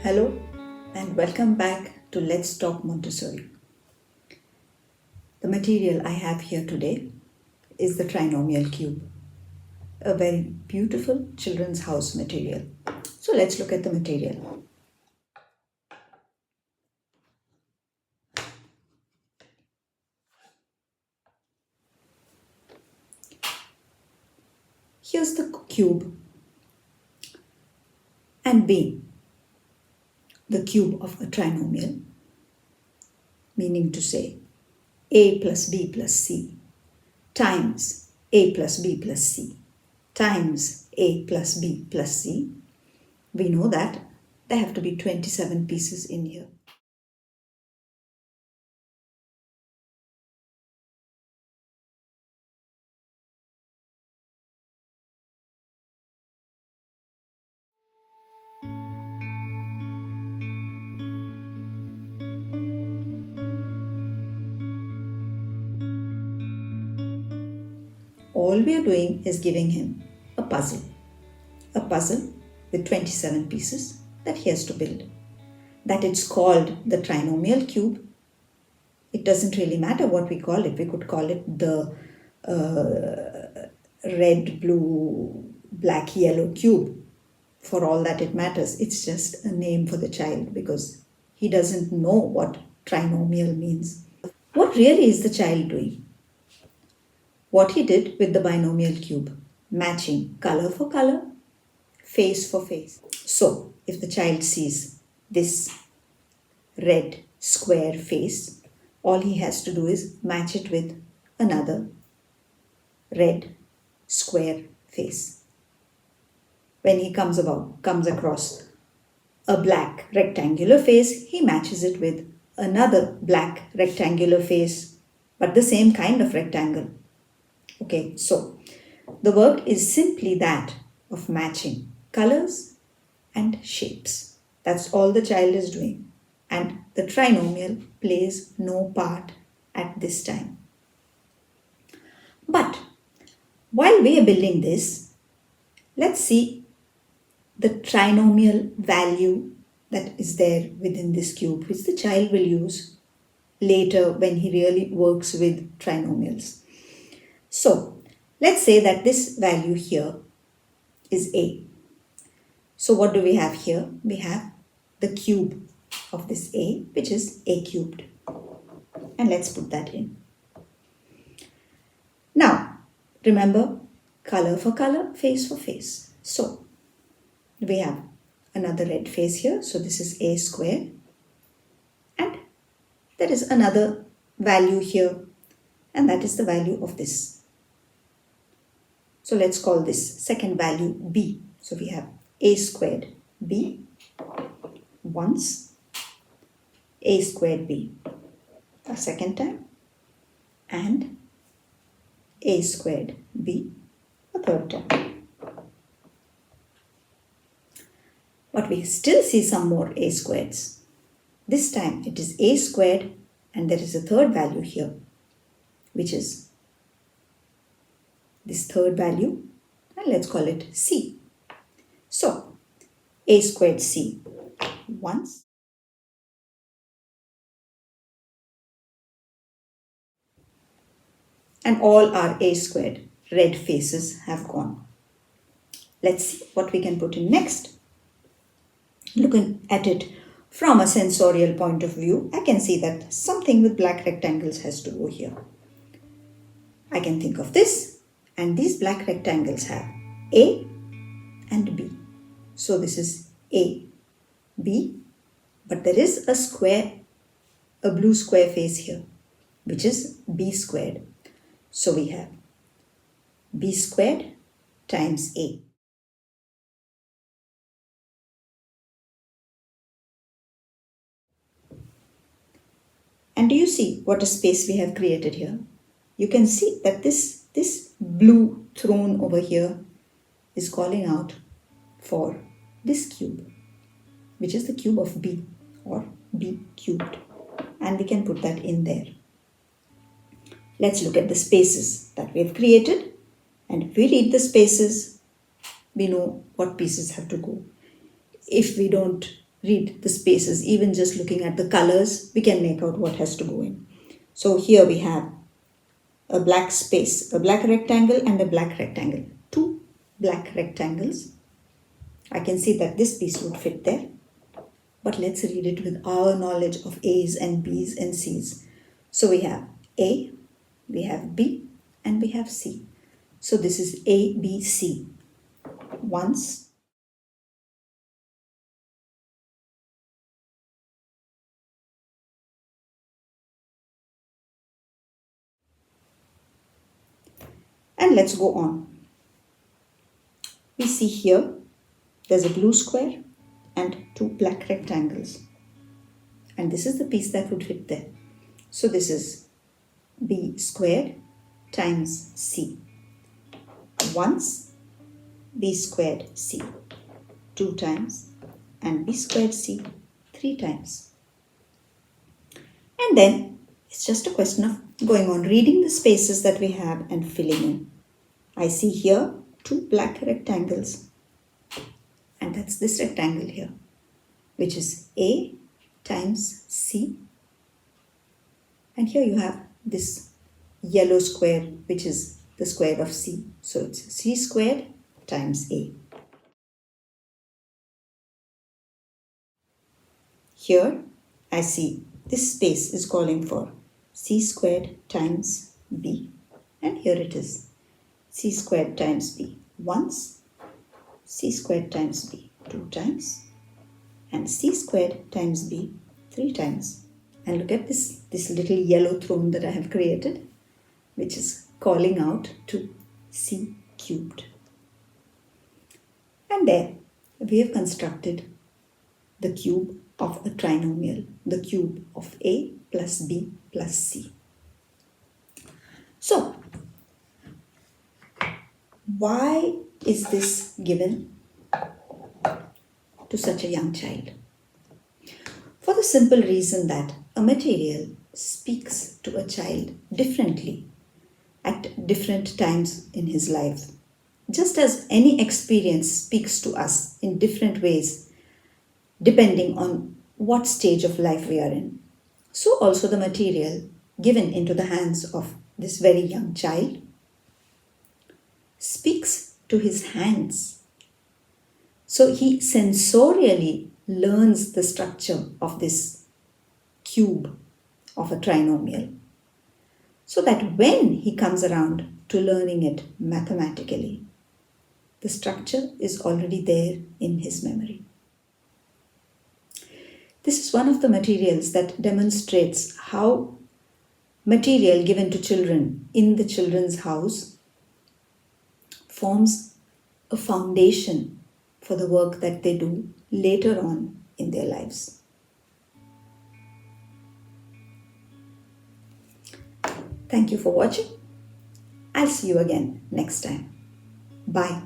Hello and welcome back to Let's Talk Montessori. The material I have here today is the trinomial cube, a very beautiful children's house material. So let's look at the material. Here's the cube and being the cube of a trinomial, meaning to say a plus b plus c times a plus b plus c times a plus b plus c, we know that there have to be 27 pieces in here. All we are doing is giving him a puzzle with 27 pieces that he has to build. That it's called the trinomial cube. It doesn't really matter what we call it. We could call it the red, blue, black, yellow cube. For all that it matters, it's just a name for the child because he doesn't know what trinomial means. What really is the child doing? What he did with the binomial cube, matching color for color, face for face. So, if the child sees this red square face, all he has to do is match it with another red square face. When he comes across a black rectangular face, he matches it with another black rectangular face, but the same kind of rectangle. Okay, so the work is simply that of matching colors and shapes. That's all the child is doing. And the trinomial plays no part at this time. But while we are building this, let's see the trinomial value that is there within this cube, which the child will use later when he really works with trinomials. So, let's say that this value here is a. So, what do we have here? We have the cube of this a, which is a cubed. And let's put that in. Now, remember, color for color, face for face. So, we have another red face here. So, this is a square. And there is another value here. And that is the value of this. So let's call this second value b. So we have a squared b once, a squared b a second time, and a squared b a third time. But we still see some more a squareds. This time it is a squared and there is a third value here, which is this third value, and let's call it c. So, a squared c once, and all our a squared red faces have gone. Let's see what we can put in next. Looking at it from a sensorial point of view, I can see that something with black rectangles has to go here. I can think of this. And these black rectangles have A and B. So this is A, B, but there is a square, a blue square face here, which is B squared. So we have B squared times A. And do you see what a space we have created here? You can see that this blue throne over here is calling out for this cube, which is the cube of b or b cubed, and we can put that in there. Let's look at the spaces that we have created, and if we read the spaces, we know what pieces have to go. If we don't read the spaces. Even just looking at the colors, we can make out what has to go in. So here we have a black space, a black rectangle and a black rectangle. Two black rectangles. I can see that this piece would fit there. But let's read it with our knowledge of A's and B's and C's. So we have A, we have B, and we have C. So this is A, B, C. Once, and let's go on. We see here there's a blue square and two black rectangles. And this is the piece that would fit there. So this is B squared times C. Once, B squared C. 2 times, and B squared C 3 times. And then it's just a question of going on reading the spaces that we have and filling in. I see here 2 black rectangles, and that's this rectangle here, which is A times C. And here you have this yellow square, which is the square of C. So it's C squared times A. Here I see this space is calling for C squared times B. And here it is, C squared times B once, C squared times B 2 times, and C squared times B 3 times. And look at this little yellow throne that I have created, which is calling out to C cubed. And there we have constructed the cube of a trinomial, the cube of A plus B plus C. So, why is this given to such a young child? For the simple reason that a material speaks to a child differently at different times in his life. Just as any experience speaks to us in different ways depending on what stage of life we are in, so also the material given into the hands of this very young child speaks to his hands. So he sensorially learns the structure of this cube of a trinomial, so that when he comes around to learning it mathematically, the structure is already there in his memory. This is one of the materials that demonstrates how material given to children in the children's house forms a foundation for the work that they do later on in their lives. Thank you for watching. I'll see you again next time. Bye.